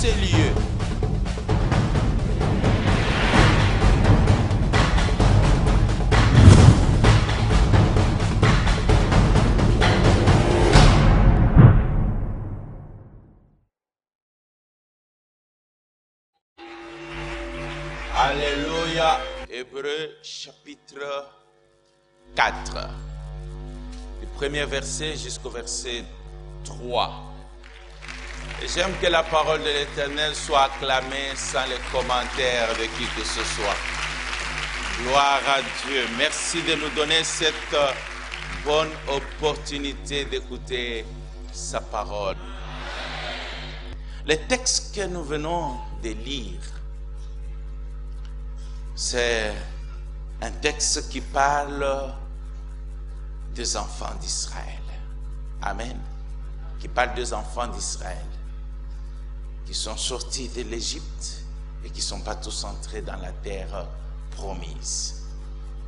ces lieux. Alléluia. Hébreux chapitre 4. Du premier verset jusqu'au verset 3. Et j'aime que la parole de l'Éternel soit acclamée sans les commentaires de qui que ce soit. Gloire à Dieu. Merci de nous donner cette bonne opportunité d'écouter sa parole. Le texte que nous venons de lire, c'est un texte qui parle des enfants d'Israël. Amen. Qui parle des enfants d'Israël qui sont sortis de l'Égypte et qui ne sont pas tous entrés dans la terre promise.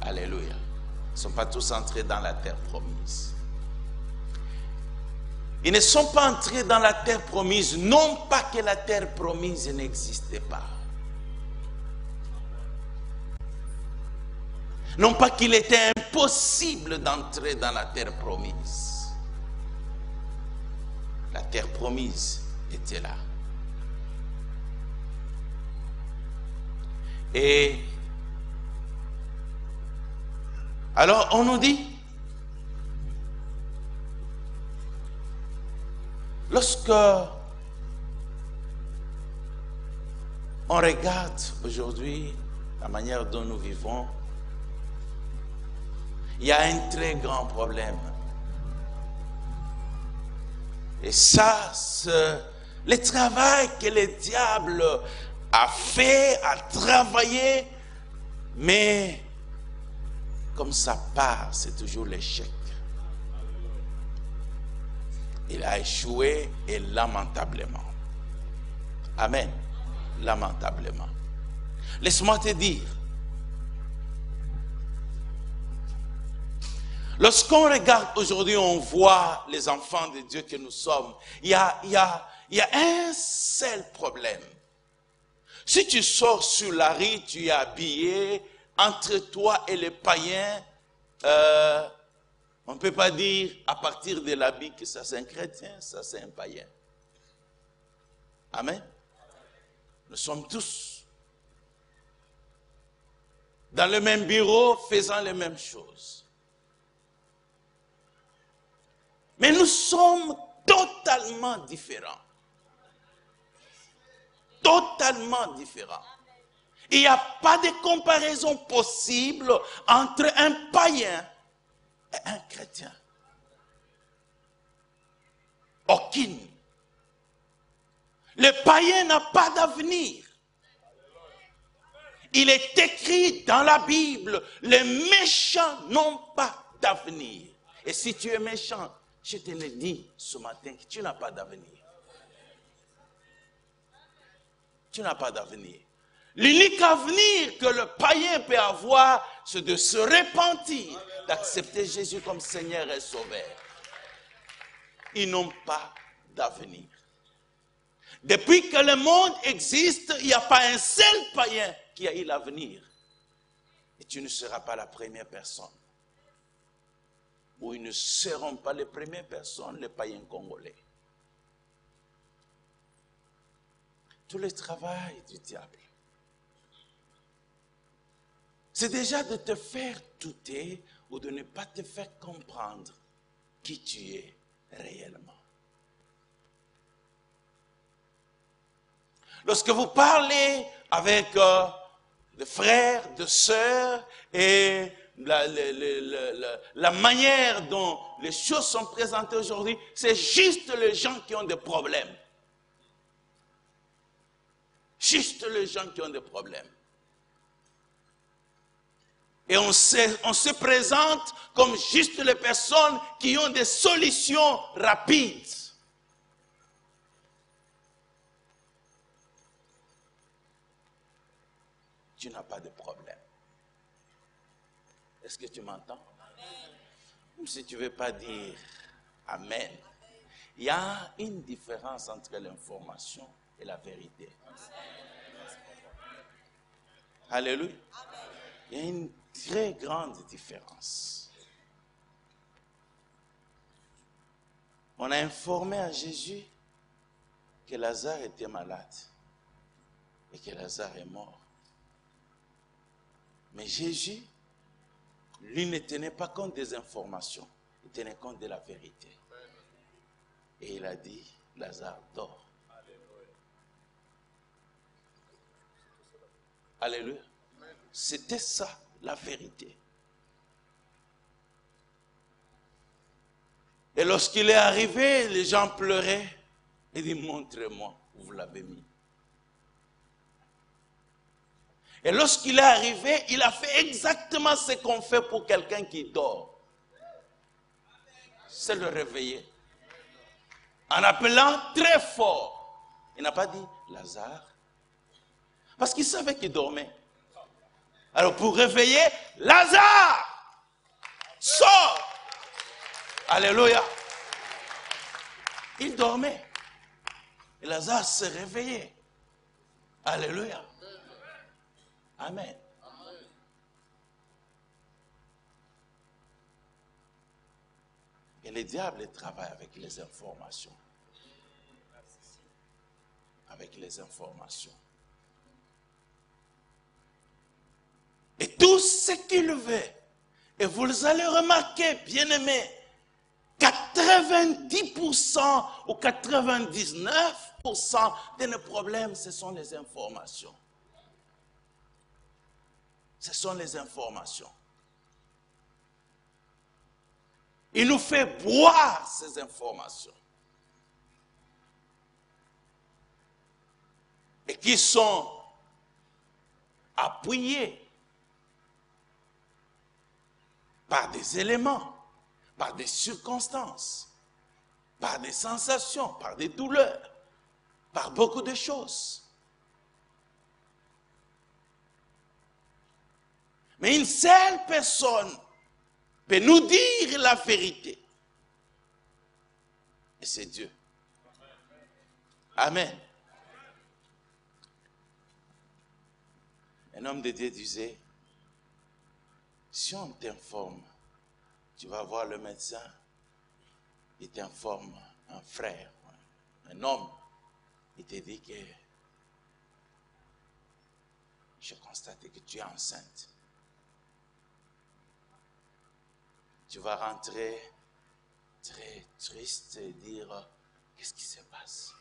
Alléluia. Ils ne sont pas tous entrés dans la terre promise. Ils ne sont pas entrés dans la terre promise, non pas que la terre promise n'existait pas. Non pas qu'il était impossible d'entrer dans la terre promise. La terre promise était là. Et alors on nous dit, lorsque on regarde aujourd'hui la manière dont nous vivons, il y a un très grand problème. Et ça, c'est le travail que le diable a fait, a travaillé, mais comme ça part, c'est toujours l'échec. Il a échoué et lamentablement. Amen. Lamentablement. Laisse-moi te dire, lorsqu'on regarde aujourd'hui, on voit les enfants de Dieu que nous sommes. Il y a un seul problème. Si tu sors sur la rue, tu es habillé, entre toi et les païens, on ne peut pas dire à partir de l'habit que ça c'est un chrétien, ça c'est un païen. Amen. Nous sommes tous dans le même bureau, faisant les mêmes choses. Mais nous sommes totalement différents. Totalement différents. Il n'y a pas de comparaison possible entre un païen et un chrétien. Aucune. Le païen n'a pas d'avenir. Il est écrit dans la Bible, les méchants n'ont pas d'avenir. Et si tu es méchant, je te le dis ce matin que tu n'as pas d'avenir. Tu n'as pas d'avenir. L'unique avenir que le païen peut avoir, c'est de se repentir, d'accepter Jésus comme Seigneur et Sauveur. Ils n'ont pas d'avenir. Depuis que le monde existe, il n'y a pas un seul païen qui a eu l'avenir. Et tu ne seras pas la première personne. Ou ils ne seront pas les premières personnes, les païens congolais. Tout le travail du diable, c'est déjà de te faire douter ou de ne pas te faire comprendre qui tu es réellement. Lorsque vous parlez avec des frères, des sœurs et la manière dont les choses sont présentées aujourd'hui, c'est juste les gens qui ont des problèmes. Juste les gens qui ont des problèmes. Et on se présente comme juste les personnes qui ont des solutions rapides. Tu n'as pas de problème. Est-ce que tu m'entends? Même si tu ne veux pas dire Amen. Il y a une différence entre l'information et la vérité. Alléluia. Il y a une très grande différence. On a informé à Jésus que Lazare était malade et que Lazare est mort. Mais Jésus, lui, ne tenait pas compte des informations, il tenait compte de la vérité. Et il a dit, Lazare dort. Alléluia. C'était ça, la vérité. Et lorsqu'il est arrivé, les gens pleuraient. Il dit, montrez-moi où vous l'avez mis. Et lorsqu'il est arrivé, il a fait exactement ce qu'on fait pour quelqu'un qui dort. C'est le réveiller. En appelant très fort. Il n'a pas dit, Lazare. Parce qu'il savait qu'il dormait. Alors pour réveiller, Lazare, sors. Alléluia. Il dormait. Et Lazare s'est réveillé. Alléluia. Amen. Et le diable travaille avec les informations. Avec les informations. Et tout ce qu'il veut, et vous allez remarquer, bien-aimés, 90% ou 99% de nos problèmes, ce sont les informations. Ce sont les informations. Il nous fait boire ces informations. Et qui sont appuyées par des éléments, par des circonstances, par des sensations, par des douleurs, par beaucoup de choses. Mais une seule personne peut nous dire la vérité. Et c'est Dieu. Amen. Un homme de Dieu disait, si on t'informe, tu vas voir le médecin, il t'informe, un frère, un homme, il te dit que je constate que tu es enceinte. Tu vas rentrer très triste et dire, qu'est-ce qui se passe?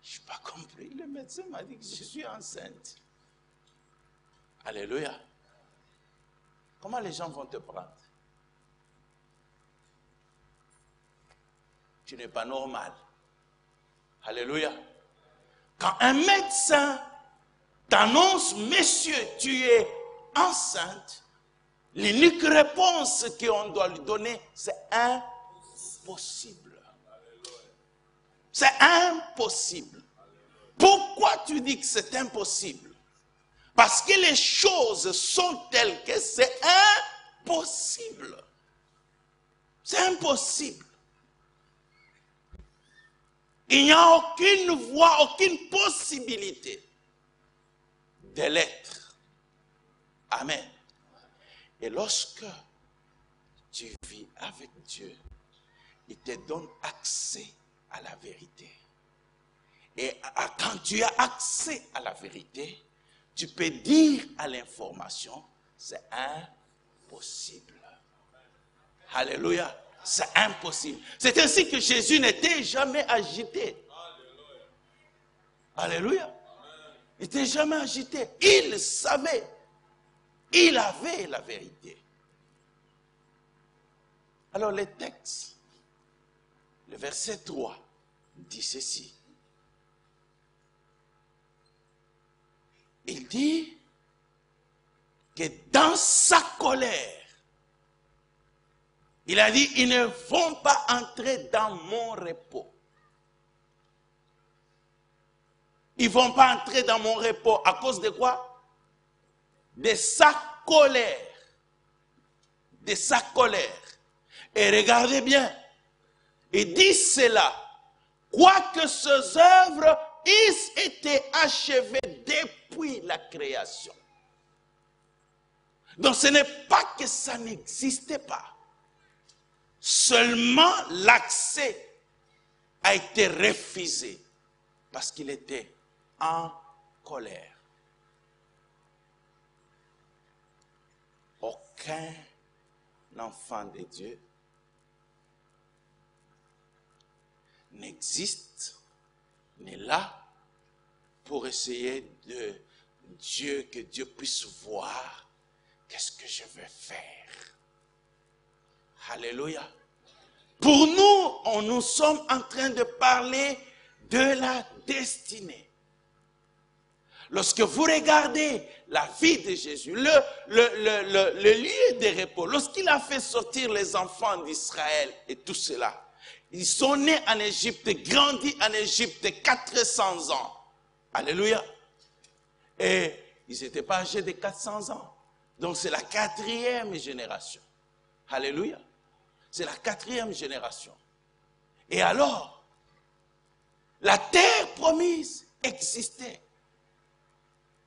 Je n'ai pas compris, le médecin m'a dit que je suis enceinte. Alléluia. Comment les gens vont te prendre? Tu n'es pas normal. Alléluia. Quand un médecin t'annonce, monsieur, tu es enceinte, l'unique réponse qu'on doit lui donner, c'est impossible. C'est impossible. Pourquoi tu dis que c'est impossible? Parce que les choses sont telles que c'est impossible. C'est impossible. Il n'y a aucune voie, aucune possibilité de l'être. Amen. Et lorsque tu vis avec Dieu, il te donne accès à la vérité. Et quand tu as accès à la vérité, tu peux dire à l'information, c'est impossible. Alléluia. C'est impossible. C'est ainsi que Jésus n'était jamais agité. Alléluia. Il n'était jamais agité. Il savait. Il avait la vérité. Alors le texte, le verset 3, dit ceci. Il dit que dans sa colère, il a dit, ils ne vont pas entrer dans mon repos. Ils ne vont pas entrer dans mon repos à cause de quoi? De sa colère. De sa colère. Et regardez bien, il dit cela, quoique ses œuvres, ils étaient achevés depuis la création. Donc ce n'est pas que ça n'existait pas. Seulement l'accès a été refusé parce qu'il était en colère. Aucun enfant de Dieu n'existe, n'est là pour essayer que Dieu puisse voir qu'est-ce que je vais faire. Alléluia. Pour nous, nous sommes en train de parler de la destinée. Lorsque vous regardez la vie de Jésus, le lieu de repos, lorsqu'il a fait sortir les enfants d'Israël et tout cela, ils sont nés en Égypte, grandis en Égypte 400 ans. Alléluia. Et ils n'étaient pas âgés de 400 ans. Donc c'est la 4e génération. Alléluia. C'est la 4e génération. Et alors, la terre promise existait.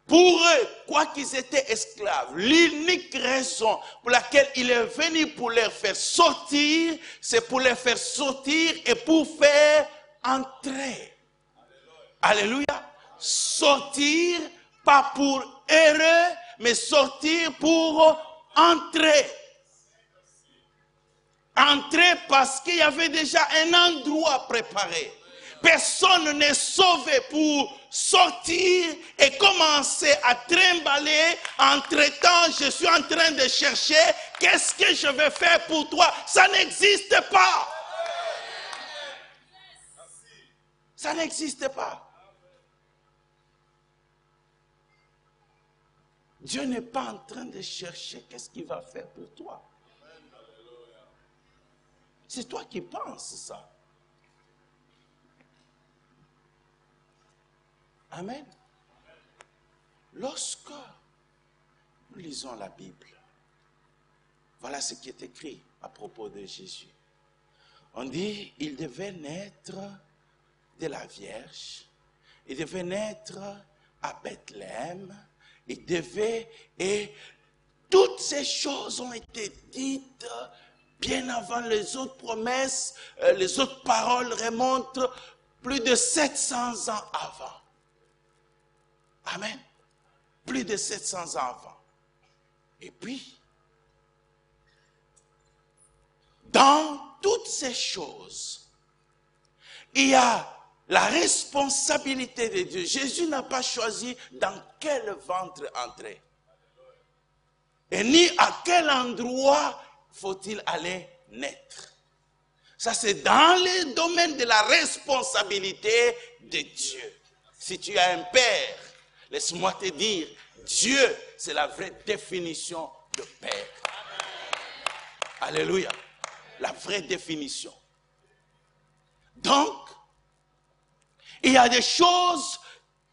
Pour eux, quoi qu'ils étaient esclaves, l'unique raison pour laquelle il est venu pour les faire sortir, c'est pour les faire sortir et pour faire entrer. Alléluia. Sortir, pas pour errer, mais sortir pour entrer. Entrer parce qu'il y avait déjà un endroit préparé. Personne n'est sauvé pour sortir et commencer à trimballer. Entre-temps, je suis en train de chercher qu'est-ce que je vais faire pour toi. Ça n'existe pas. Ça n'existe pas. Dieu n'est pas en train de chercher qu'est-ce qu'il va faire pour toi. C'est toi qui penses ça. Amen. Lorsque nous lisons la Bible, voilà ce qui est écrit à propos de Jésus. On dit, il devait naître de la Vierge, il devait naître à Bethléem, et toutes ces choses ont été dites bien avant les autres promesses, les autres paroles remontent plus de 700 ans avant. Amen. Plus de 700 ans avant. Et puis, dans toutes ces choses, il y a la responsabilité de Dieu. Jésus n'a pas choisi dans quel ventre entrer. Et ni à quel endroit faut-il aller naître. Ça, c'est dans le domaine de la responsabilité de Dieu. Si tu as un père, laisse-moi te dire, Dieu, c'est la vraie définition de père. Alléluia. La vraie définition. Donc, il y a des choses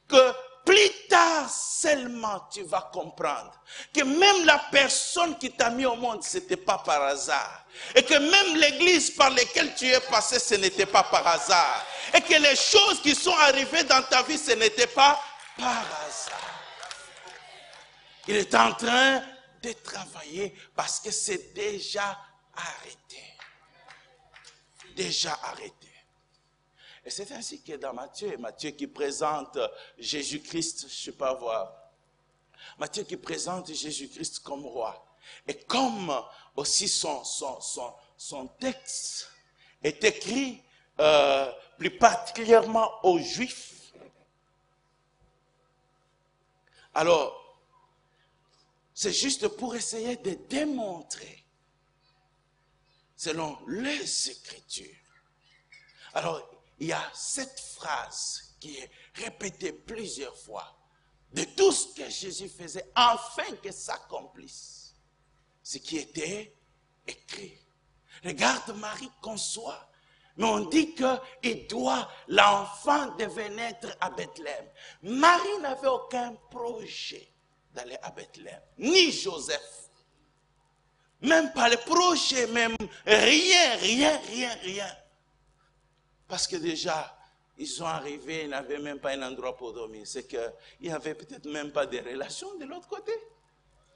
que plus tard seulement tu vas comprendre. Que même la personne qui t'a mis au monde, ce n'était pas par hasard. Et que même l'église par laquelle tu es passé, ce n'était pas par hasard. Et que les choses qui sont arrivées dans ta vie, ce n'était pas par hasard. Il est en train de travailler parce que c'est déjà arrêté. Déjà arrêté. Et c'est ainsi que dans Matthieu qui présente Jésus-Christ, je ne sais pas voir, Matthieu qui présente Jésus-Christ comme roi. Et comme aussi son texte est écrit plus particulièrement aux Juifs. Alors, c'est juste pour essayer de démontrer, selon les Écritures. Alors, il y a cette phrase qui est répétée plusieurs fois de tout ce que Jésus faisait afin que s'accomplisse ce qui était écrit. Regarde, Marie conçoit, mais on dit que l'enfant devait naître à Bethléem. Marie n'avait aucun projet d'aller à Bethléem, ni Joseph. Même pas le projet, même rien. Parce que déjà, ils sont arrivés, ils n'avaient même pas un endroit pour dormir. C'est qu'il n'y avait peut-être même pas de relations de l'autre côté.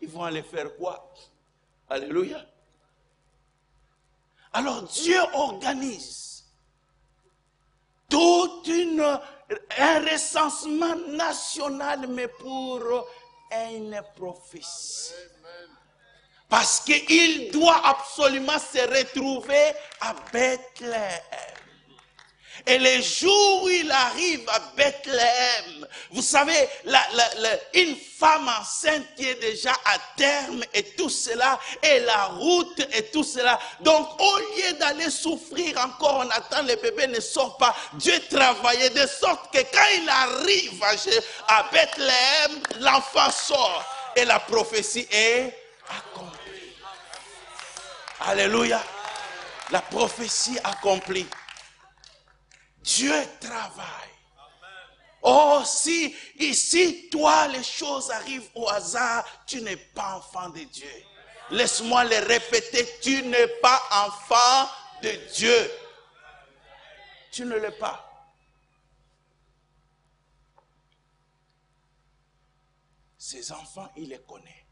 Ils vont aller faire quoi? Alléluia. Alors Dieu organise tout un recensement national, mais pour une prophétie. Parce qu'il doit absolument se retrouver à Bethléem. Et les jours où il arrive à Bethléem, vous savez, une femme enceinte qui est déjà à terme et tout cela, et la route et tout cela. Donc, au lieu d'aller souffrir encore, on attend le bébé ne sort pas. Dieu travaillait de sorte que quand il arrive à Bethléem, l'enfant sort. Et la prophétie est accomplie. Alléluia. La prophétie accomplie. Dieu travaille. Oh, si ici, toi, les choses arrivent au hasard, tu n'es pas enfant de Dieu. Laisse-moi le répéter, tu n'es pas enfant de Dieu. Tu ne l'es pas. Ses enfants, il les connaît.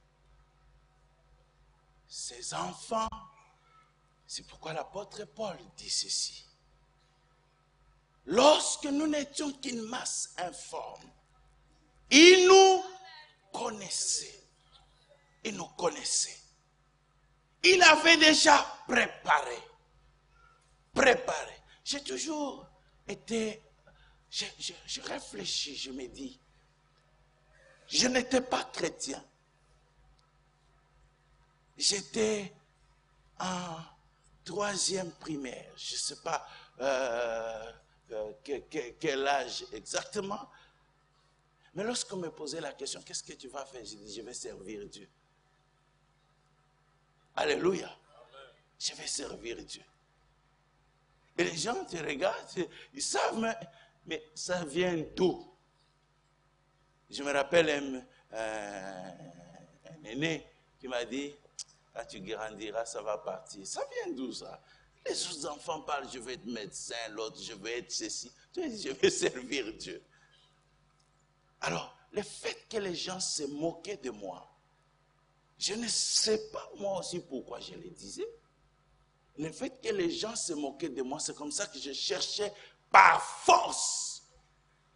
Ses enfants, c'est pourquoi l'apôtre Paul dit ceci. Lorsque nous n'étions qu'une masse informe, il nous connaissait. Il nous connaissait. Il avait déjà préparé. J'ai toujours été, je réfléchis, je me dis, je n'étais pas chrétien. J'étais en 3e primaire, je ne sais pas quel âge exactement. Mais lorsqu'on me posait la question, qu'est-ce que tu vas faire? Je dis, je vais servir Dieu. Alléluia. Je vais servir Dieu. Et les gens te regardent, ils savent, mais ça vient d'où? Je me rappelle un aîné qui m'a dit, quand tu grandiras, ça va partir. Ça vient d'où ça? Les autres enfants parlent, je vais être médecin, l'autre, je vais être ceci. Tu dis, je vais servir Dieu. Alors, le fait que les gens se moquaient de moi, je ne sais pas moi aussi pourquoi je le disais. Le fait que les gens se moquaient de moi, c'est comme ça que je cherchais par force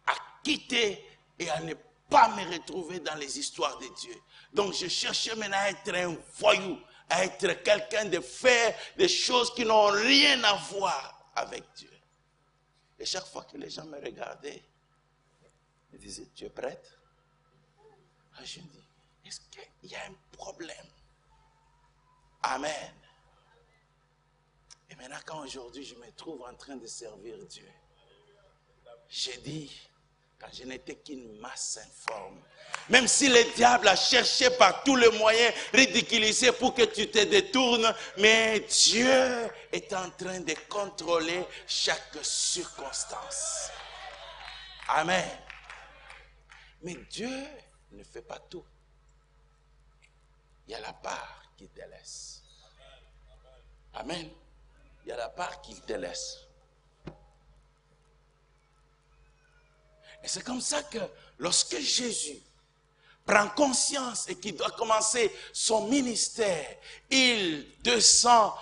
à quitter et à ne pas me retrouver dans les histoires de Dieu. Donc je cherchais maintenant à être un voyou, à être quelqu'un de faire des choses qui n'ont rien à voir avec Dieu. Et chaque fois que les gens me regardaient, ils disaient, tu es prête? Je me dis, est-ce qu'il y a un problème? Amen. Et maintenant, quand aujourd'hui je me trouve en train de servir Dieu, j'ai dit, quand je n'étais qu'une masse informe, même si le diable a cherché par tous les moyens ridiculisés pour que tu te détournes, mais Dieu est en train de contrôler chaque circonstance. Amen. Mais Dieu ne fait pas tout. Il y a la part qu'il te laisse. Amen. Il y a la part qu'il te laisse. Et c'est comme ça que lorsque Jésus prend conscience et qu'il doit commencer son ministère, il descend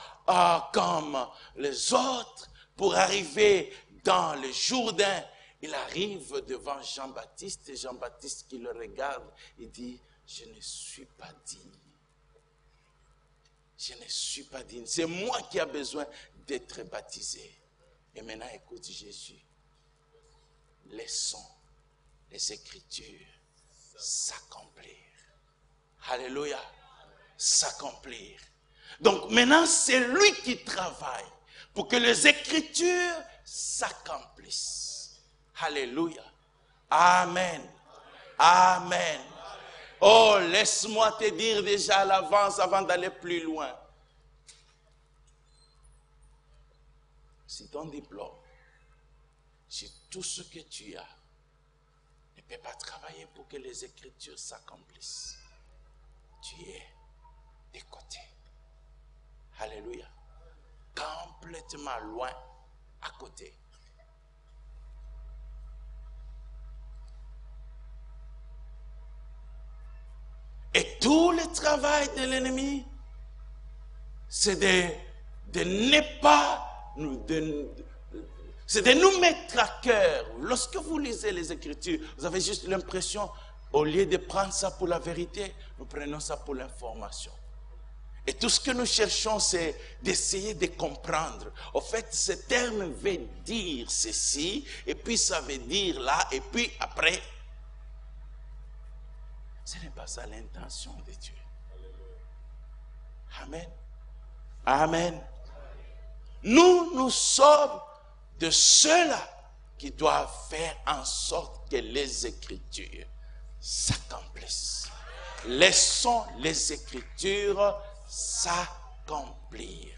comme les autres pour arriver dans le Jourdain. Il arrive devant Jean-Baptiste et Jean-Baptiste qui le regarde et dit, je ne suis pas digne. Je ne suis pas digne. C'est moi qui ai besoin d'être baptisé. Et maintenant, écoute Jésus. Laissons les Écritures s'accomplir. Alléluia. S'accomplir. Donc maintenant, c'est lui qui travaille pour que les Écritures s'accomplissent. Alléluia. Amen. Amen. Oh, laisse-moi te dire déjà à l'avance avant d'aller plus loin. Si ton diplôme, si tout ce que tu as ne peut pas travailler pour que les Écritures s'accomplissent, tu es de côté. Alléluia. Complètement loin, à côté. Et tout le travail de l'ennemi, c'est de ne pas c'est de nous mettre à cœur. Lorsque vous lisez les Écritures, vous avez juste l'impression, au lieu de prendre ça pour la vérité, nous prenons ça pour l'information. Et tout ce que nous cherchons, c'est d'essayer de comprendre. En fait, ce terme veut dire ceci, et puis ça veut dire là, et puis après. Ce n'est pas ça l'intention de Dieu. Amen. Amen. Nous sommes de ceux-là qui doivent faire en sorte que les Écritures s'accomplissent. Laissons les Écritures s'accomplir.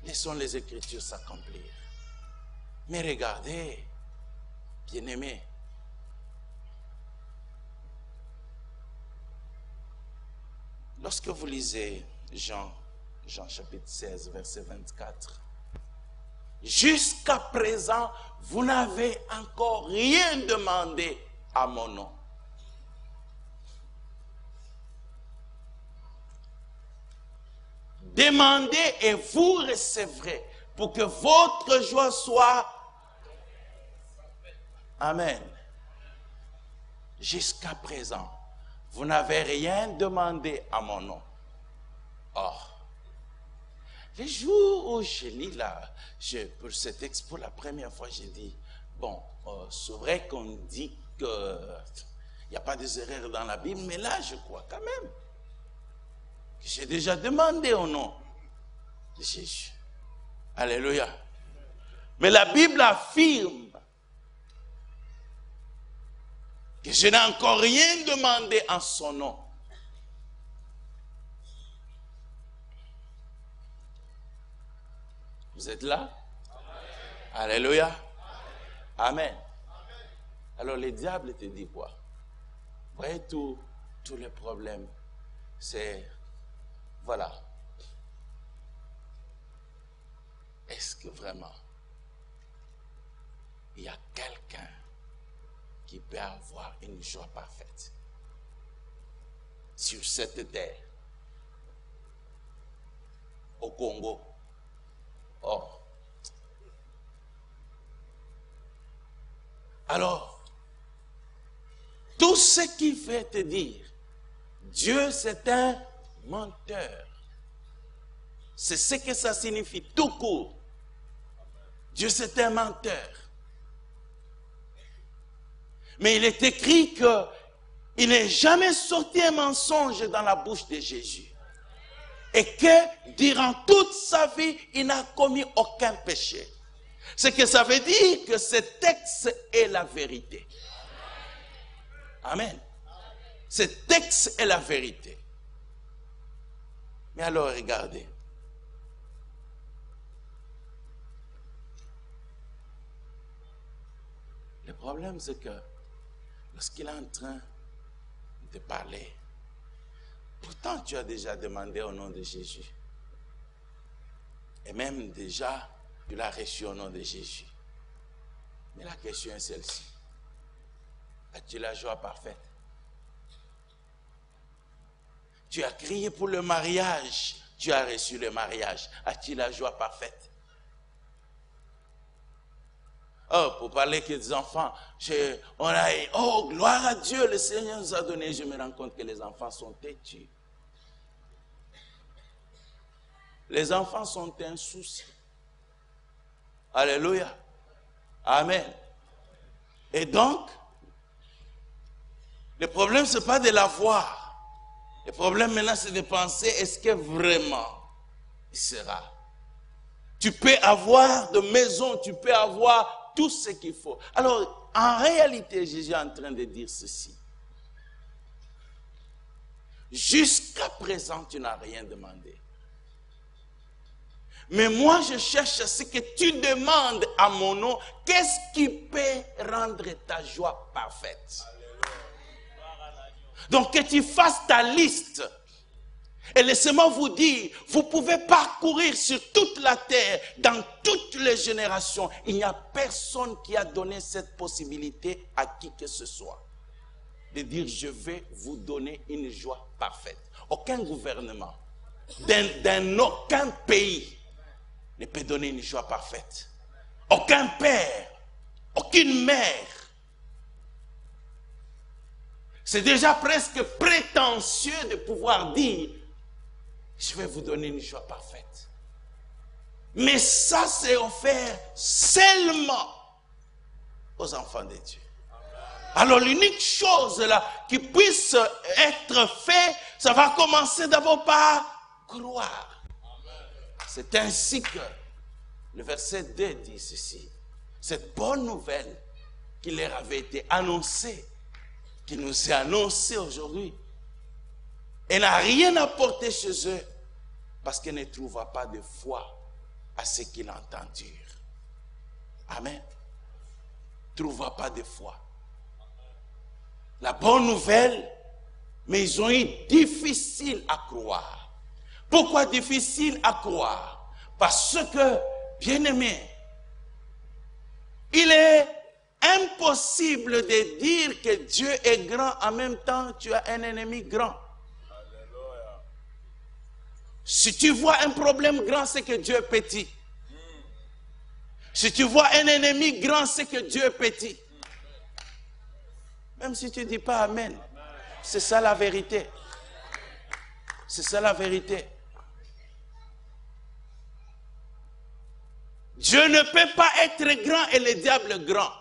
Laissons les Écritures s'accomplir. Mais regardez, bien-aimés, lorsque vous lisez Jean chapitre 16, verset 24, jusqu'à présent, vous n'avez encore rien demandé à mon nom. Demandez et vous recevrez pour que votre joie soit... Amen. Jusqu'à présent, vous n'avez rien demandé à mon nom. Or, les jours où je lis là, pour ce texte, pour la première fois, j'ai dit, bon, c'est vrai qu'on dit qu'il n'y a pas des erreurs dans la Bible, mais là, je crois quand même que j'ai déjà demandé au nom de Jésus. Alléluia. Mais la Bible affirme que je n'ai encore rien demandé en son nom. Vous êtes là? Amen. Alléluia. Amen. Amen. Alors le diable te dit quoi? Vous voyez tous les problèmes. C'est, voilà. Est-ce que vraiment il y a quelqu'un qui peut avoir une joie parfaite sur cette terre, au Congo? Oh. Alors, tout ce qui fait te dire Dieu c'est un menteur, c'est ce que ça signifie tout court. Dieu c'est un menteur. Mais il est écrit qu'il n'est jamais sorti un mensonge dans la bouche de Jésus. Et que durant toute sa vie, il n'a commis aucun péché. Ce que ça veut dire que ce texte est la vérité. Amen. Ce texte est la vérité. Mais alors regardez. Le problème c'est que lorsqu'il est en train de parler, pourtant tu as déjà demandé au nom de Jésus. Et même déjà, tu l'as reçu au nom de Jésus. Mais la question est celle-ci. As-tu la joie parfaite? Tu as crié pour le mariage, tu as reçu le mariage. As-tu la joie parfaite? Oh, pour parler que des enfants, oh, gloire à Dieu, le Seigneur nous a donné. Je me rends compte que les enfants sont têtus. Les enfants sont un souci. Alléluia. Amen. Et donc, le problème, ce n'est pas de l'avoir. Le problème maintenant, c'est de penser, est-ce que vraiment il sera? Tu peux avoir de maison, tu peux avoir tout ce qu'il faut. Alors, en réalité, Jésus est en train de dire ceci. Jusqu'à présent, tu n'as rien demandé. Mais moi, je cherche ce que tu demandes à mon nom. Qu'est-ce qui peut rendre ta joie parfaite? Donc, que tu fasses ta liste. Et laissez-moi vous dire, vous pouvez parcourir sur toute la terre, dans toutes les générations. Il n'y a personne qui a donné cette possibilité à qui que ce soit. de dire je vais vous donner une joie parfaite. Aucun gouvernement, dans aucun pays ne peut donner une joie parfaite. Aucun père, aucune mère. C'est déjà presque prétentieux de pouvoir dire je vais vous donner une joie parfaite. Mais ça, c'est offert seulement aux enfants de Dieu. Alors l'unique chose là qui puisse être faite, ça va commencer d'abord par croire. C'est ainsi que le verset 2 dit ceci. Cette bonne nouvelle qui leur avait été annoncée, qui nous est annoncée aujourd'hui, elle n'a rien apporté chez eux parce qu'elle ne trouva pas de foi à ce qu'ils entendirent. Amen. Trouva pas de foi. La bonne nouvelle, mais ils ont eu difficile à croire. Pourquoi difficile à croire? Parce que, bien-aimé, il est impossible de dire que Dieu est grand en même temps que tu as un ennemi grand. Alléluia. Si tu vois un problème grand, c'est que Dieu est petit. Si tu vois un ennemi grand, c'est que Dieu est petit. Même si tu ne dis pas Amen. C'est ça la vérité. C'est ça la vérité. Dieu ne peut pas être grand et le diable grand.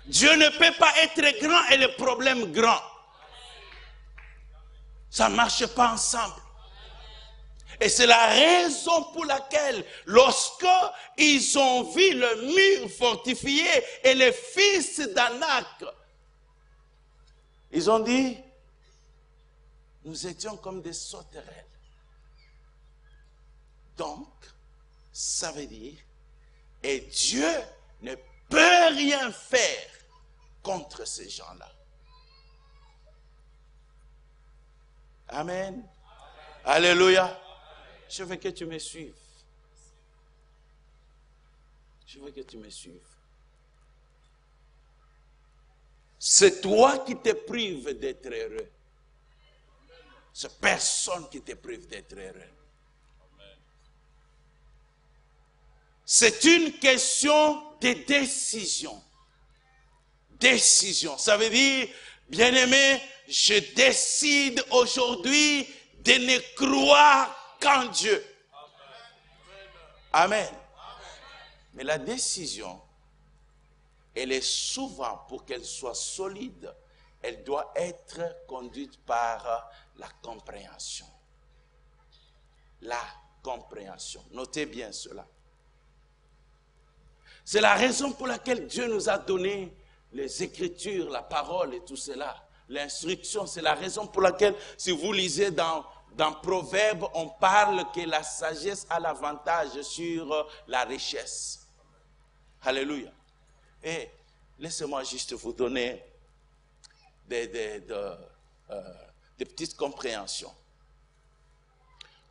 Dieu ne peut pas être grand et le problème grand. Ça ne marche pas ensemble. Et c'est la raison pour laquelle, lorsque ils ont vu le mur fortifié et les fils d'Anak, ils ont dit, nous étions comme des sauterelles. Donc, ça veut dire, et Dieu ne peut rien faire contre ces gens-là. Amen. Alléluia. Je veux que tu me suives. Je veux que tu me suives. C'est toi qui te prives d'être heureux. C'est personne qui te prive d'être heureux. C'est une question de décision. Décision. Ça veut dire, bien-aimé, je décide aujourd'hui de ne croire qu'en Dieu. Amen. Mais la décision, elle est souvent, pour qu'elle soit solide, elle doit être conduite par la compréhension. La compréhension. Notez bien cela. C'est la raison pour laquelle Dieu nous a donné les Écritures, la parole et tout cela. L'instruction, c'est la raison pour laquelle, si vous lisez dans Proverbes, on parle que la sagesse a l'avantage sur la richesse. Alléluia. Et laissez-moi juste vous donner des petites compréhensions.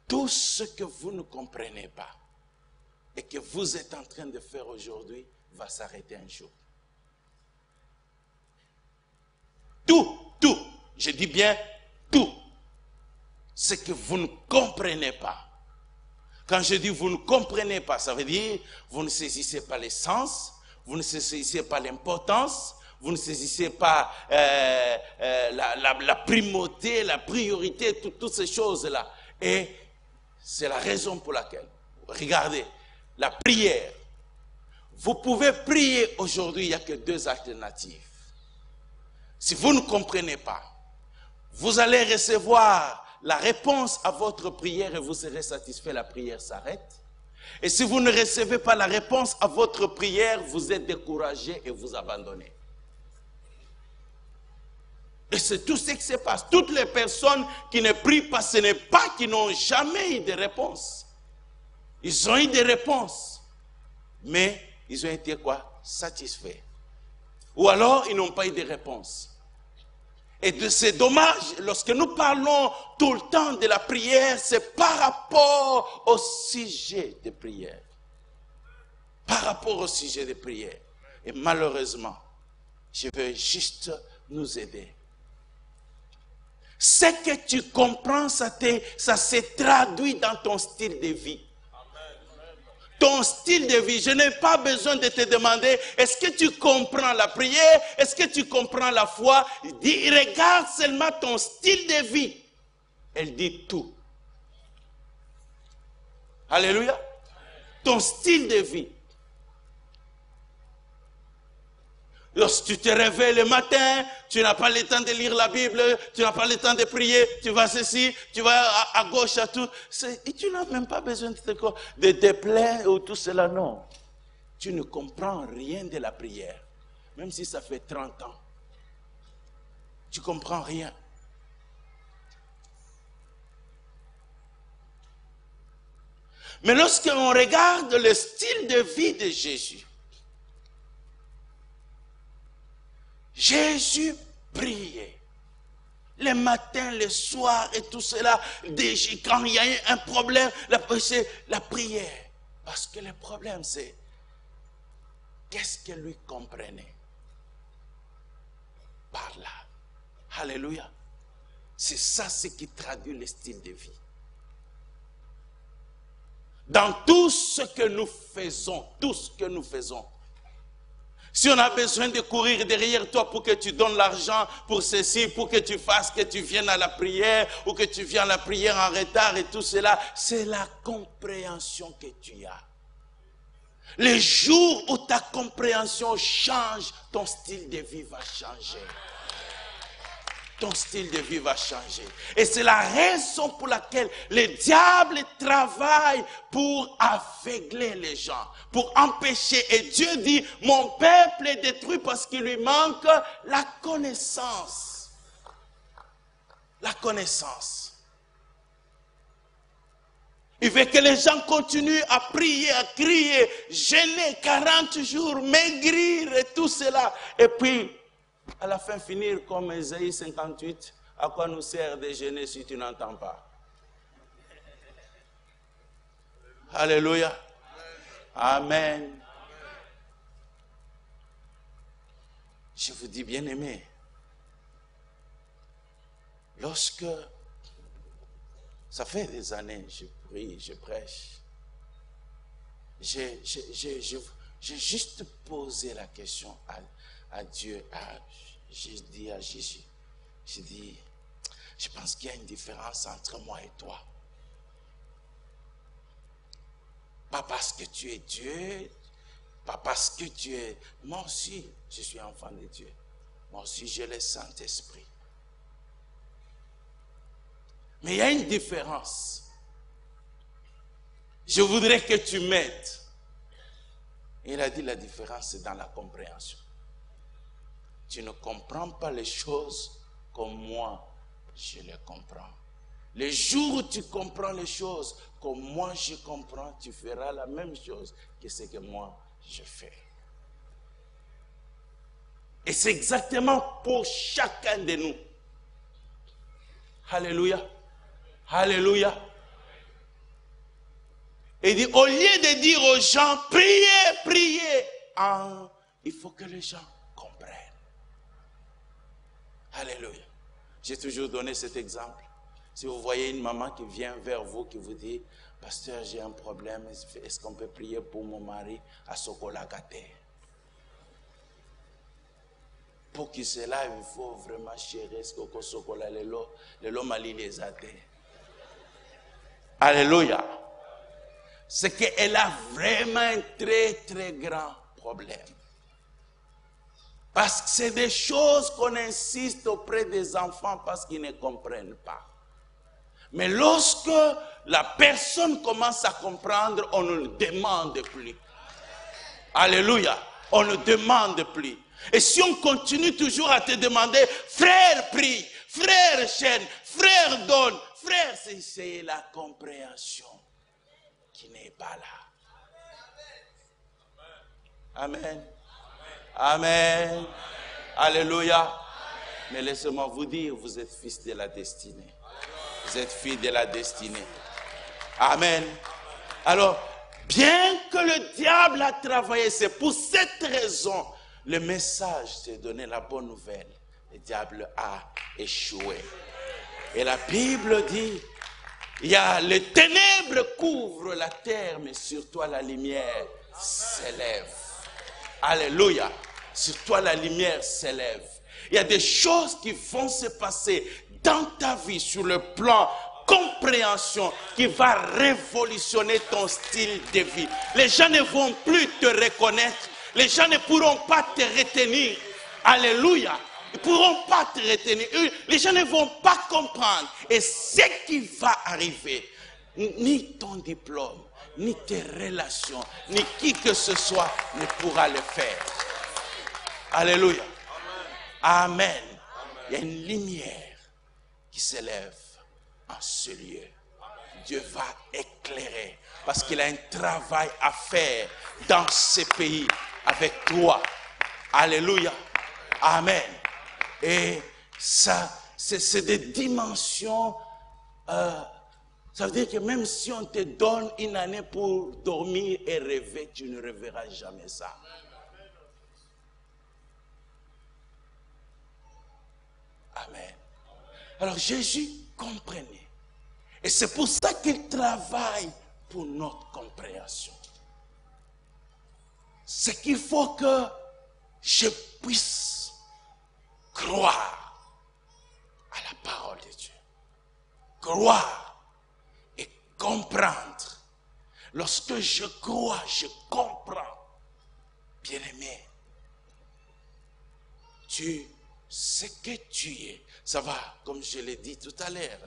Tout ce que vous ne comprenez pas et que vous êtes en train de faire aujourd'hui va s'arrêter un jour. Tout, je dis bien tout, ce que vous ne comprenez pas. Quand je dis vous ne comprenez pas, ça veut dire vous ne saisissez pas l'essence, vous ne saisissez pas l'importance, vous ne saisissez pas la primauté, la priorité, toutes ces choses-là. Et c'est la raison pour laquelle, regardez, la prière. Vous pouvez prier aujourd'hui, il n'y a que deux alternatives. Si vous ne comprenez pas, vous allez recevoir la réponse à votre prière et vous serez satisfait, la prière s'arrête. Et si vous ne recevez pas la réponse à votre prière, vous êtes découragé et vous abandonnez. Et c'est tout ce qui se passe. Toutes les personnes qui ne prient pas, ce n'est pas qu'ils n'ont jamais eu de réponse. Ils ont eu des réponses. Mais ils ont été quoi? Satisfaits. Ou alors, ils n'ont pas eu de réponse. Et c'est dommage, lorsque nous parlons tout le temps de la prière, c'est par rapport au sujet de prière. Par rapport au sujet de prière. Et malheureusement, je veux juste nous aider. Ce que tu comprends, ça se traduit dans ton style de vie. Ton style de vie. Je n'ai pas besoin de te demander, est-ce que tu comprends la prière? Est-ce que tu comprends la foi? Dis, regarde seulement ton style de vie. Elle dit tout. Alléluia. Ton style de vie. Lorsque tu te réveilles le matin, tu n'as pas le temps de lire la Bible, tu n'as pas le temps de prier, tu vas ceci, tu vas à gauche, à tout. Et tu n'as même pas besoin de te plaindre ou tout cela, non. Tu ne comprends rien de la prière, même si ça fait 30 ans. Tu ne comprends rien. Mais lorsqu'on regarde le style de vie de Jésus, Jésus priait. Le matin, le soir et tout cela. Quand il y a un problème, c'est la prière. Parce que le problème, c'est qu'est-ce que lui comprenait par là. Alléluia. C'est ça ce qui traduit le style de vie. Dans tout ce que nous faisons, si on a besoin de courir derrière toi pour que tu donnes l'argent pour ceci, pour que tu fasses, que tu viennes à la prière, ou que tu viennes à la prière en retard et tout cela, c'est la compréhension que tu as. Le jour où ta compréhension change, ton style de vie va changer. Ton style de vie va changer. Et c'est la raison pour laquelle le diable travaille pour aveugler les gens, pour empêcher. Et Dieu dit, mon peuple est détruit parce qu'il lui manque la connaissance. La connaissance. Il veut que les gens continuent à prier, à crier, jeûner 40 jours, maigrir et tout cela. Et puis, à la fin, finir comme Ésaïe 58, à quoi nous sert de jeûner si tu n'entends pas? Alléluia. Amen. Je vous dis, bien-aimés, lorsque ça fait des années, je prie, je prêche, j'ai juste posé la question à Dieu, j'ai dit à Jésus, j'ai dit, je pense qu'il y a une différence entre moi et toi. Pas parce que tu es Dieu, pas parce que tu es... Moi aussi, je suis enfant de Dieu. Moi aussi, j'ai le Saint-Esprit. Mais il y a une différence. Je voudrais que tu m'aides. Il a dit la différence, c'est dans la compréhension. Tu ne comprends pas les choses comme moi, je les comprends. Le jour où tu comprends les choses comme moi je comprends, tu feras la même chose que ce que moi je fais. Et c'est exactement pour chacun de nous. Alléluia. Alléluia. Et il dit, au lieu de dire aux gens, priez, priez, il faut que les gens comprennent. Alléluia. J'ai toujours donné cet exemple. Si vous voyez une maman qui vient vers vous, qui vous dit, pasteur, j'ai un problème, est-ce qu'on peut prier pour mon mari à Sokola Gate? Pour qu'il se lave, il faut vraiment chérir ce que Sokola, le mali les athées. Alléluia. C'est qu'elle a vraiment un très très grand problème. Parce que c'est des choses qu'on insiste auprès des enfants parce qu'ils ne comprennent pas. Mais lorsque la personne commence à comprendre, on ne le demande plus. Alléluia. On ne demande plus. Et si on continue toujours à te demander, frère prie, frère chaîne, frère donne, frère, c'est la compréhension qui n'est pas là. Amen. Amen. Alléluia. Mais laissez-moi vous dire, vous êtes fils de la destinée. Vous êtes fille de la destinée. Amen. Alors, bien que le diable a travaillé, c'est pour cette raison, le message, c'est donner la bonne nouvelle le diable a échoué. Et la Bible dit, il y a les ténèbres couvrent la terre, mais sur toi la lumière s'élève. Alléluia. Sur toi la lumière s'élève. Il y a des choses qui vont se passer dans ta vie sur le plan compréhension qui va révolutionner ton style de vie. Les gens ne vont plus te reconnaître. Les gens ne pourront pas te retenir. Alléluia. Ils ne pourront pas te retenir. Les gens ne vont pas comprendre. Et ce qui va arriver, ni ton diplôme, ni tes relations, ni qui que ce soit ne pourra le faire. Alléluia. Amen. Il y a une lumière qui s'élève en ce lieu. Dieu va éclairer parce qu'il a un travail à faire dans ce pays avec toi. Alléluia. Amen. Et ça, c'est des dimensions. Ça veut dire que même si on te donne une année pour dormir et rêver, tu ne reverras jamais ça. Amen. Alors Jésus comprenait. Et c'est pour ça qu'il travaille pour notre compréhension. C'est qu'il faut que je puisse croire à la parole de Dieu. Croire et comprendre. Lorsque je crois, je comprends. Bien-aimé, ce que tu es, ça va, comme je l'ai dit tout à l'heure,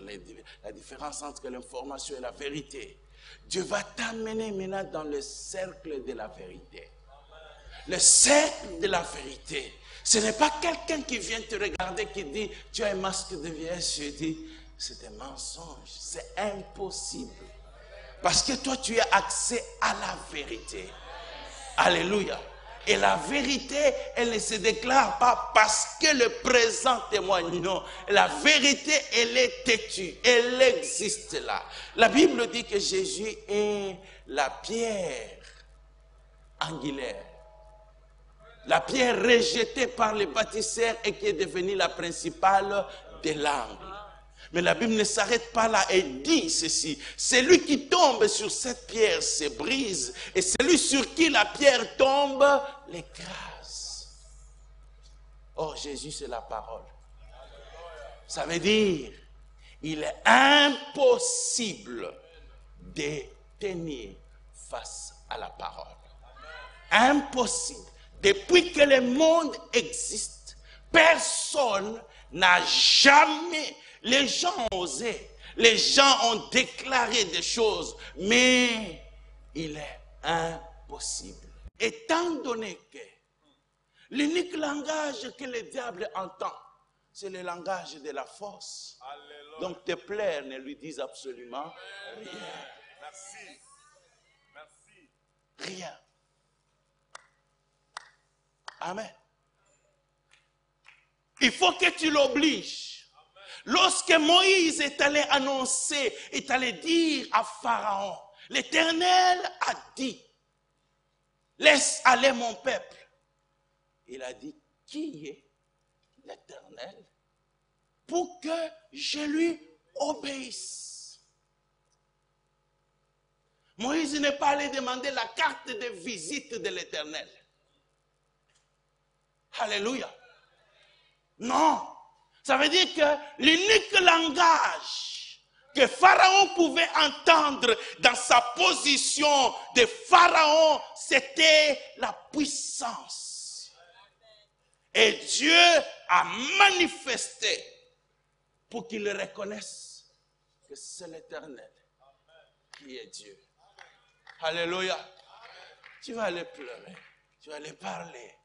la différence entre l'information et la vérité. Dieu va t'amener maintenant dans le cercle de la vérité. Le cercle de la vérité, ce n'est pas quelqu'un qui vient te regarder qui dit, tu as un masque de vieillesse. Je dis, c'est un mensonge, c'est impossible. Parce que toi, tu as accès à la vérité. Alléluia. Et la vérité, elle ne se déclare pas parce que le présent témoigne. Non, la vérité, elle est têtue. Elle existe là. La Bible dit que Jésus est la pierre angulaire. La pierre rejetée par les bâtisseurs et qui est devenue la principale de l'angle. Mais la Bible ne s'arrête pas là et dit ceci. Celui qui tombe sur cette pierre se brise et celui sur qui la pierre tombe l'écrase. Or Jésus c'est la parole. Ça veut dire, il est impossible de tenir face à la parole. Impossible. Depuis que le monde existe, personne n'a jamais... Les gens ont osé, les gens ont déclaré des choses, mais il est impossible. Étant donné que l'unique langage que le diable entend, c'est le langage de la force. Alléluia. Donc tes plaies ne lui disent absolument rien. Merci. Merci. Rien. Amen. Il faut que tu l'obliges. Lorsque Moïse est allé annoncer, est allé dire à Pharaon, l'Éternel a dit, laisse aller mon peuple. Il a dit, qui est l'Éternel pour que je lui obéisse? Moïse n'est pas allé demander la carte de visite de l'Éternel. Alléluia. Non. Ça veut dire que l'unique langage que Pharaon pouvait entendre dans sa position de Pharaon, c'était la puissance. Et Dieu a manifesté pour qu'il reconnaisse que c'est l'Éternel qui est Dieu. Alléluia. Tu vas aller pleurer, tu vas aller parler.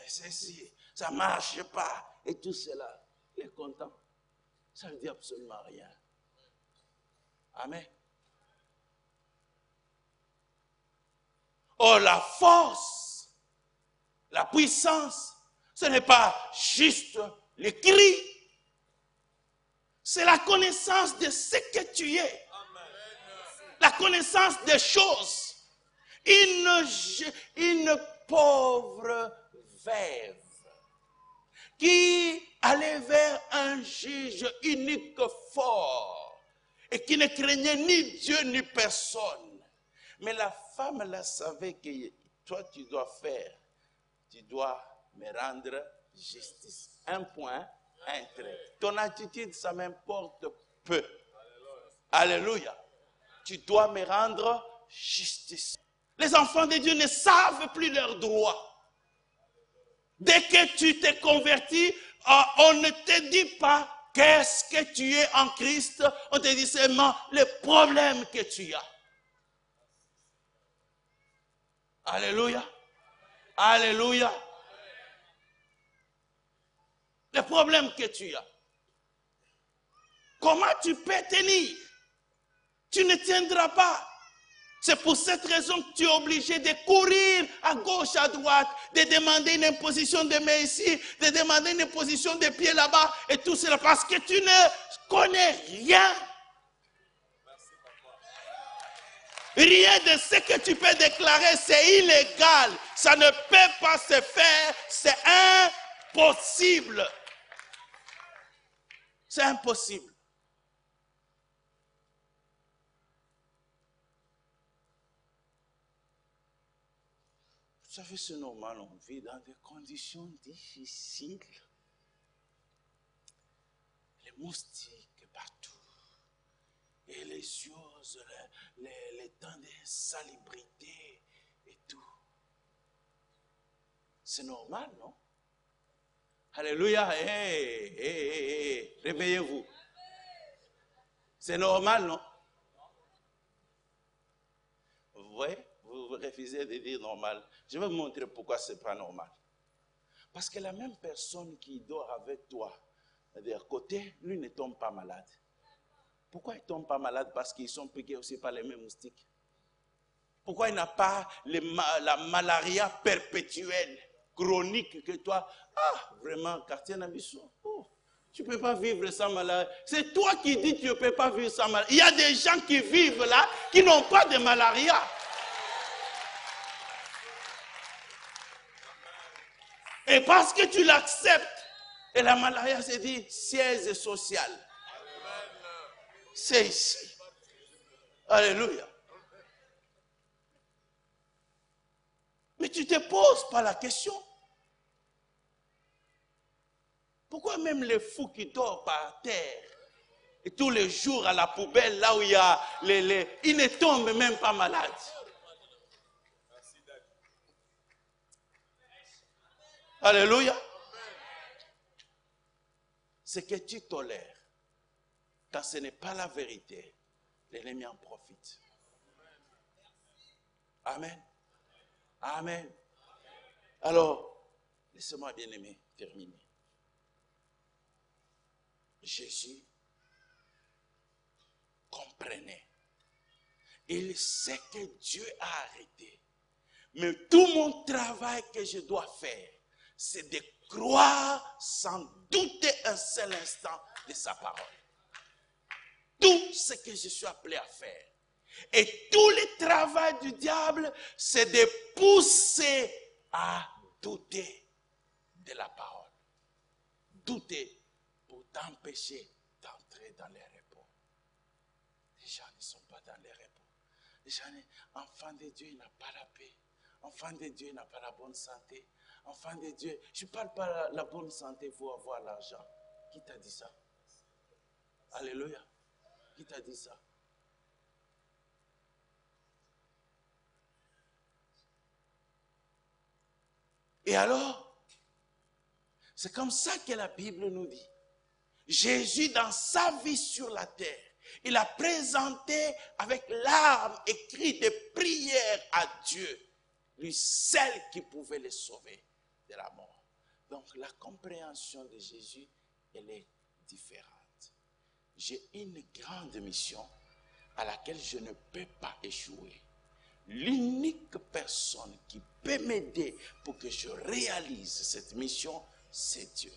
Ceci, ça ne marche pas et tout cela. Il est content. Ça ne dit absolument rien. Amen. Oh, la force, la puissance, ce n'est pas juste les cris. C'est la connaissance de ce que tu es. La connaissance des choses. Une pauvre veuve qui allait vers un juge unique fort et qui ne craignait ni Dieu ni personne. Mais la femme là savait que toi tu dois faire, tu dois me rendre justice. Un point, un trait. Ton attitude, ça m'importe peu. Alléluia. Tu dois me rendre justice. Les enfants de Dieu ne savent plus leurs droits. Dès que tu t'es converti, on ne te dit pas qu'est-ce que tu es en Christ. On te dit seulement les problèmes que tu as. Alléluia. Alléluia. Les problèmes que tu as. Comment tu peux tenir? Tu ne tiendras pas. C'est pour cette raison que tu es obligé de courir à gauche, à droite, de demander une imposition de main ici, de demander une imposition de pied là-bas, et tout cela parce que tu ne connais rien. Rien de ce que tu peux déclarer, c'est illégal. Ça ne peut pas se faire, c'est impossible. C'est impossible. Vous savez, c'est normal, on vit dans des conditions difficiles. Les moustiques partout. Et les choses, les temps de salubrité et tout. C'est normal, non? Alléluia. Hey, réveillez-vous. C'est normal, non? Vous voyez? Vous refusez de dire normal. Je vais vous montrer pourquoi ce n'est pas normal. Parce que la même personne qui dort avec toi, d'un côté, lui ne tombe pas malade. Pourquoi il ne tombe pas malade? Parce qu'ils sont piqués aussi par les mêmes moustiques. Pourquoi il n'a pas la malaria perpétuelle, chronique que toi? Ah, vraiment, quartier Nabissou. Oh, tu ne peux pas vivre sans maladie. C'est toi qui dis que tu ne peux pas vivre sans maladie. Il y a des gens qui vivent là, qui n'ont pas de malaria. Et parce que tu l'acceptes, et la malaria se dit siège social. C'est ici. Alléluia. Mais tu ne te poses pas la question. Pourquoi même les fous qui dorment par terre, et tous les jours à la poubelle, là où il y a ils ne tombent même pas malades? Alléluia. Ce que tu tolères, quand ce n'est pas la vérité, l'ennemi en profite. Amen. Amen. Alors, laissez-moi bien aimé terminer. Jésus comprenait. Il sait que Dieu a arrêté. Mais tout mon travail que je dois faire, c'est de croire sans douter un seul instant de sa parole. Tout ce que je suis appelé à faire. Et tout le travail du diable, c'est de pousser à douter de la parole. Douter pour t'empêcher d'entrer dans les repos. Les gens ne sont pas dans les repos. Les gens, enfant de Dieu, il n'a pas la paix. Enfant de Dieu, il n'a pas la bonne santé. Enfant de Dieu, je ne parle pas de la bonne santé pour avoir l'argent. Qui t'a dit ça? Alléluia. Qui t'a dit ça? Et alors, c'est comme ça que la Bible nous dit. Jésus, dans sa vie sur la terre, il a présenté avec larmes et cris de prière à Dieu, lui seul qui pouvait le sauver de la mort. Donc la compréhension de Jésus, elle est différente. J'ai une grande mission à laquelle je ne peux pas échouer. L'unique personne qui peut m'aider pour que je réalise cette mission, c'est Dieu.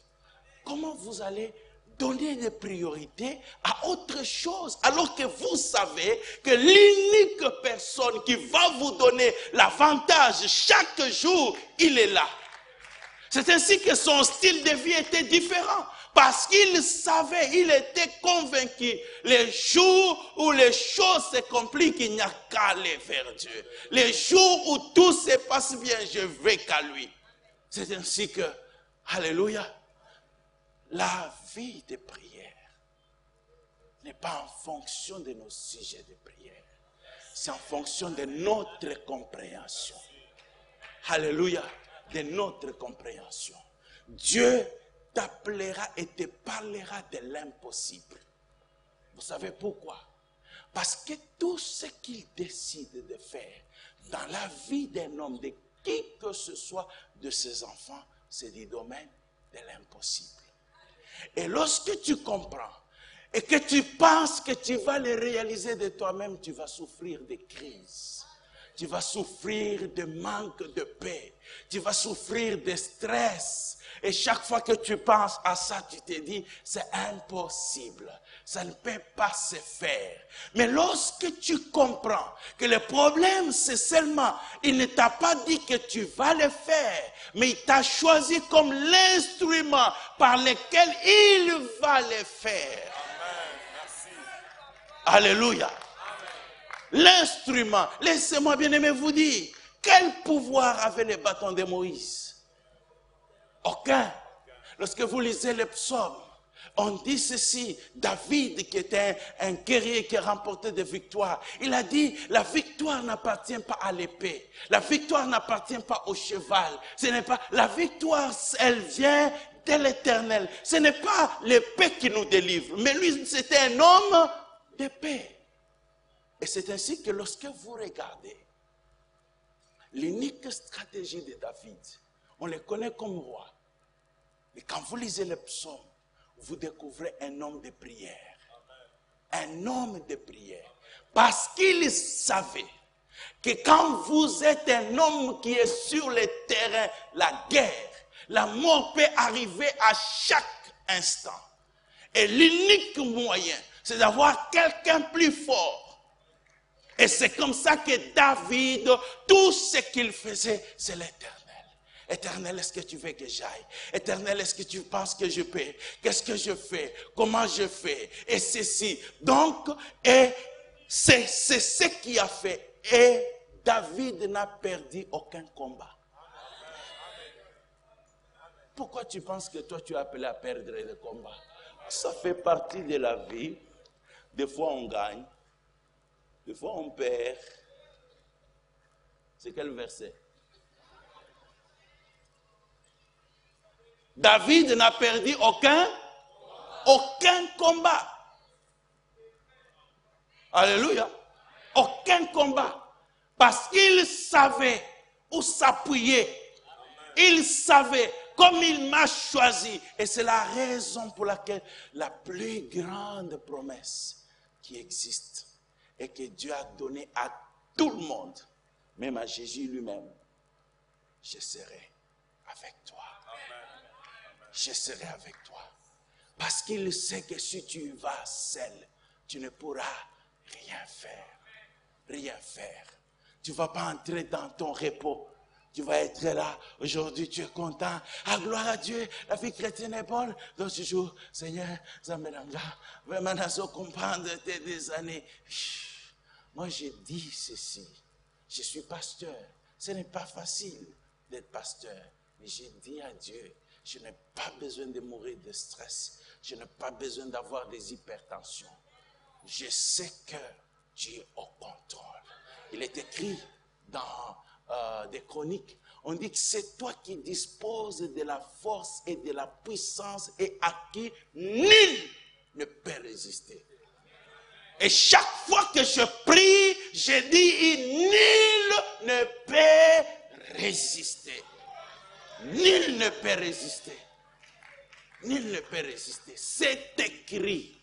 Comment vous allez donner des priorités à autre chose alors que vous savez que l'unique personne qui va vous donner l'avantage chaque jour, il est là. C'est ainsi que son style de vie était différent. Parce qu'il savait, il était convaincu, les jours où les choses se compliquent, il n'y a qu'à aller vers Dieu. Les jours où tout se passe bien, je vais qu'à lui. C'est ainsi que, alléluia, la vie de prière n'est pas en fonction de nos sujets de prière. C'est en fonction de notre compréhension. Alléluia, de notre compréhension. Dieu t'appellera et te parlera de l'impossible. Vous savez pourquoi? Parce que tout ce qu'il décide de faire dans la vie d'un homme, de qui que ce soit de ses enfants, c'est du domaine de l'impossible. Et lorsque tu comprends et que tu penses que tu vas le réaliser de toi-même, tu vas souffrir de crises. Tu vas souffrir de manque de paix. Tu vas souffrir de stress. Et chaque fois que tu penses à ça, tu te dis, c'est impossible. Ça ne peut pas se faire. Mais lorsque tu comprends que le problème, c'est seulement, il ne t'a pas dit que tu vas le faire, mais il t'a choisi comme l'instrument par lequel il va le faire. Amen. Merci. Alléluia. L'instrument, laissez-moi bien aimé vous dire, quel pouvoir avait le bâton de Moïse? Aucun. Lorsque vous lisez les psaumes, on dit ceci, David qui était un guerrier qui a remporté des victoires, il a dit, la victoire n'appartient pas à l'épée, la victoire n'appartient pas au cheval, ce n'est pas, la victoire, elle vient de l'Éternel, ce n'est pas l'épée qui nous délivre, mais lui c'était un homme d'épée. Et c'est ainsi que lorsque vous regardez l'unique stratégie de David, on le connaît comme roi. Mais quand vous lisez les psaumes, vous découvrez un homme de prière. Un homme de prière. Parce qu'il savait que quand vous êtes un homme qui est sur le terrain, la guerre, la mort peut arriver à chaque instant. Et l'unique moyen, c'est d'avoir quelqu'un plus fort. Et c'est comme ça que David, tout ce qu'il faisait, c'est l'Éternel. Éternel, est-ce que tu veux que j'aille? Éternel, est-ce que tu penses que je peux? Qu'est-ce que je fais? Comment je fais? Et ceci. Donc, et c'est ce qu'il a fait. Et David n'a perdu aucun combat. Pourquoi tu penses que toi, tu es appelé à perdre le combat? Ça fait partie de la vie. Des fois, on gagne. Des fois, on perd. C'est quel verset? David n'a perdu aucun combat. Alléluia. Aucun combat. Parce qu'il savait où s'appuyer. Il savait comme il m'a choisi. Et c'est la raison pour laquelle la plus grande promesse qui existe et que Dieu a donnée à tout le monde, même à Jésus lui-même, je serai avec toi. Je serai avec toi. Parce qu'il sait que si tu vas seul, tu ne pourras rien faire. Rien faire. Tu ne vas pas entrer dans ton repos. Tu vas être là. Aujourd'hui, tu es content. Ah, gloire à Dieu. La vie chrétienne est bonne. D'autres jours, Seigneur, Zambelanga, vraiment, nous comprendre des années. Moi, je dis ceci. Je suis pasteur. Ce n'est pas facile d'être pasteur. Mais je dis à Dieu, je n'ai pas besoin de mourir de stress. Je n'ai pas besoin d'avoir des hypertensions. Je sais que Dieu est au contrôle. Il est écrit dans des chroniques. On dit que c'est toi qui disposes de la force et de la puissance et à qui nul ne peut résister. Et chaque fois que je prie, je dis nul ne peut résister. Nul ne peut résister. Nul ne peut résister. C'est écrit.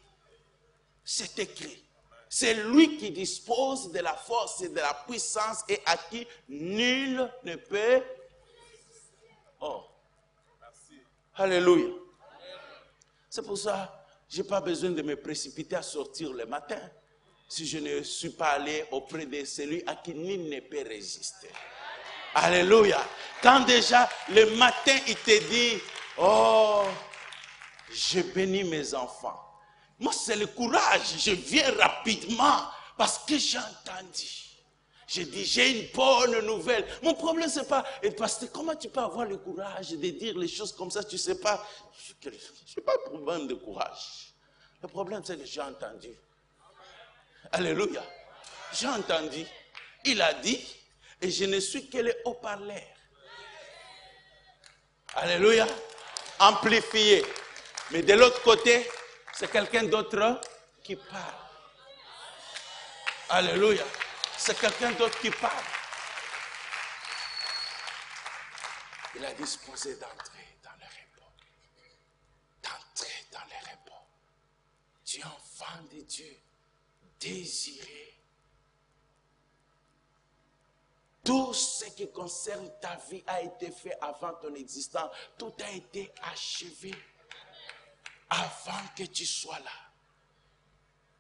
C'est écrit. C'est lui qui dispose de la force et de la puissance et à qui nul ne peut. Oh. Alléluia. C'est pour ça que je n'ai pas besoin de me précipiter à sortir le matin si je ne suis pas allé auprès de celui à qui nul ne peut résister. Alléluia. Quand déjà le matin, il te dit, oh, je bénis mes enfants. Moi, c'est le courage. Je viens rapidement parce que j'ai entendu. Je dis, j'ai une bonne nouvelle. Mon problème, c'est pas, pasteur, comment tu peux avoir le courage de dire les choses comme ça? Tu sais pas. Je n'ai pas de problème de courage. Le problème, c'est que j'ai entendu. Alléluia. J'ai entendu. Il a dit, et je ne suis que le haut-parleur. Alléluia. Amplifié. Mais de l'autre côté, c'est quelqu'un d'autre qui parle. Alléluia. C'est quelqu'un d'autre qui parle. Il a disposé d'entrer dans le repos. D'entrer dans le repos. Tu es enfant de Dieu, désiré. Tout ce qui concerne ta vie a été fait avant ton existence. Tout a été achevé avant que tu sois là.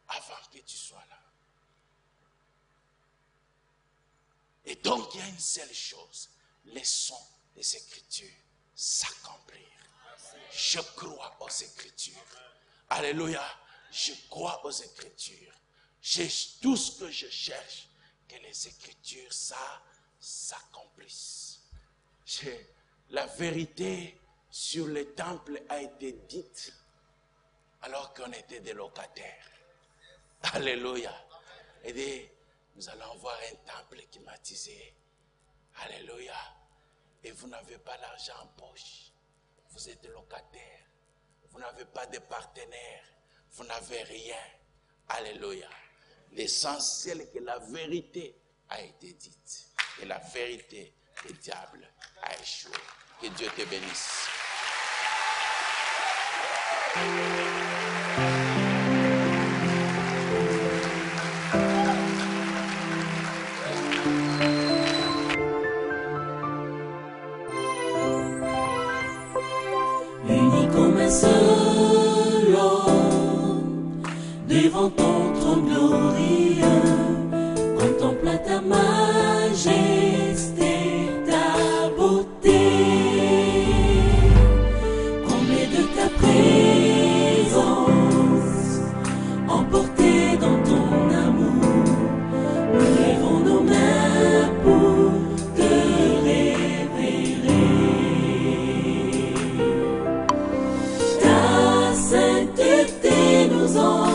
Avant que tu sois là. Et donc, il y a une seule chose. Laissons les Écritures s'accomplir. Je crois aux Écritures. Alléluia. Je crois aux Écritures. J'ai tout ce que je cherche. Que les Écritures, ça s'accomplisse. La vérité sur le temple a été dite alors qu'on était des locataires. Alléluia. Et dit, nous allons voir un temple climatisé. Alléluia. Et vous n'avez pas l'argent en poche. Vous êtes locataire. Vous n'avez pas de partenaire. Vous n'avez rien. Alléluia. L'essentiel est que la vérité a été dite. Et la vérité, le diable a échoué. Que Dieu te bénisse. Unis comme un seul homme, devant ton trône glorieux, contemple ta majesté, ta beauté, comblé de ta présence, emporté dans ton amour, nous lèvons nos mains pour te révérer. Ta sainteté nous en